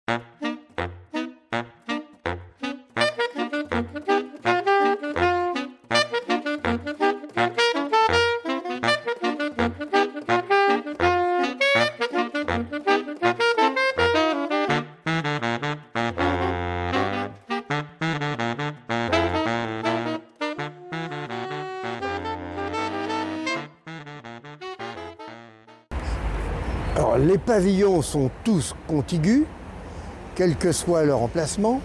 Alors, les pavillons sont tous contigus, quel que soit leur emplacement,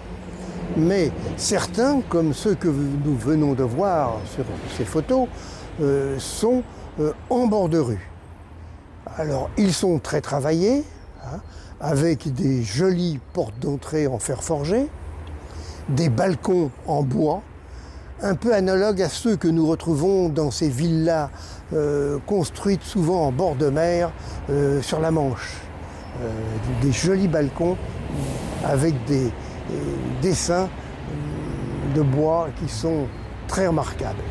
mais certains, comme ceux que nous venons de voir sur ces photos, sont en bord de rue. Alors, ils sont très travaillés, avec des jolies portes d'entrée en fer forgé, des balcons en bois, un peu analogues à ceux que nous retrouvons dans ces villas construites souvent en bord de mer sur la Manche. Des jolis balcons avec des dessins de bois qui sont très remarquables.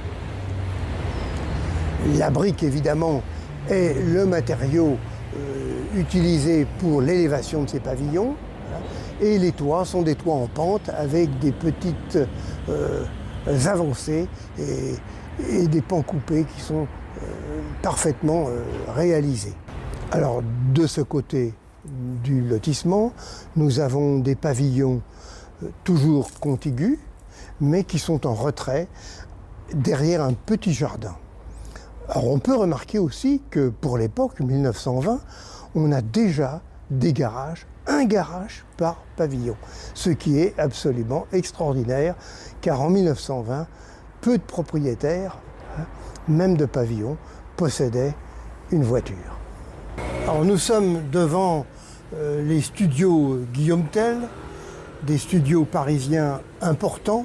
La brique, évidemment, est le matériau utilisé pour l'élévation de ces pavillons. Et les toits sont des toits en pente avec des petites avancées et des pans coupés qui sont parfaitement réalisés. Alors, de ce côté du lotissement, nous avons des pavillons toujours contigus, mais qui sont en retrait derrière un petit jardin. Alors, on peut remarquer aussi que pour l'époque, 1920, on a déjà des garages, un garage par pavillon, ce qui est absolument extraordinaire, car en 1920, peu de propriétaires, même de pavillons, possédaient une voiture. Alors nous sommes devant les studios Guillaume Tell, des studios parisiens importants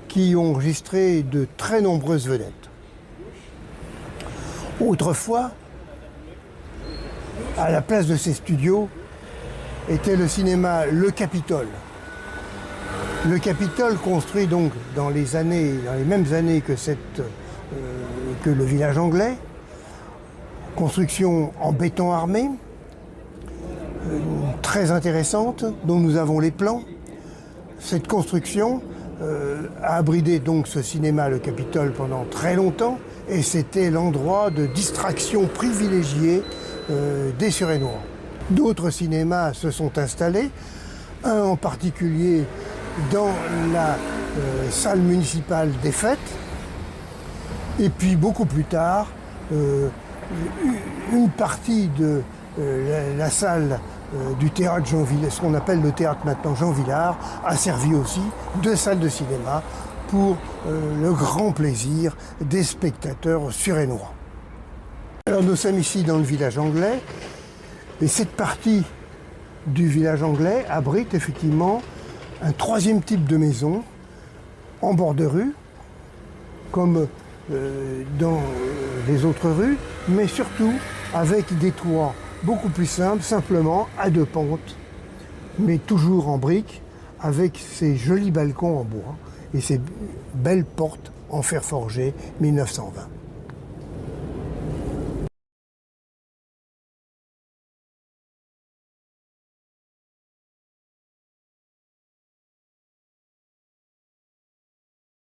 qui ont enregistré de très nombreuses vedettes. Autrefois, à la place de ces studios, était le cinéma Le Capitole. Le Capitole, construit donc dans les mêmes années que le village anglais, construction en béton armé, très intéressante, dont nous avons les plans. Cette construction a abrité donc ce cinéma Le Capitole pendant très longtemps, et c'était l'endroit de distraction privilégié des Suresnois. D'autres cinémas se sont installés, un en particulier dans la salle municipale des fêtes, et puis beaucoup plus tard, une partie de la salle du théâtre Jean Villard, ce qu'on appelle le théâtre maintenant Jean Villard, a servi aussi de salle de cinéma pour le grand plaisir des spectateurs suresnois. Alors nous sommes ici dans le village anglais, et cette partie du village anglais abrite effectivement un troisième type de maison en bord de rue, comme dans les autres rues, mais surtout avec des toits beaucoup plus simples, simplement à deux pentes, mais toujours en briques, avec ces jolis balcons en bois et ces belles portes en fer forgé 1920.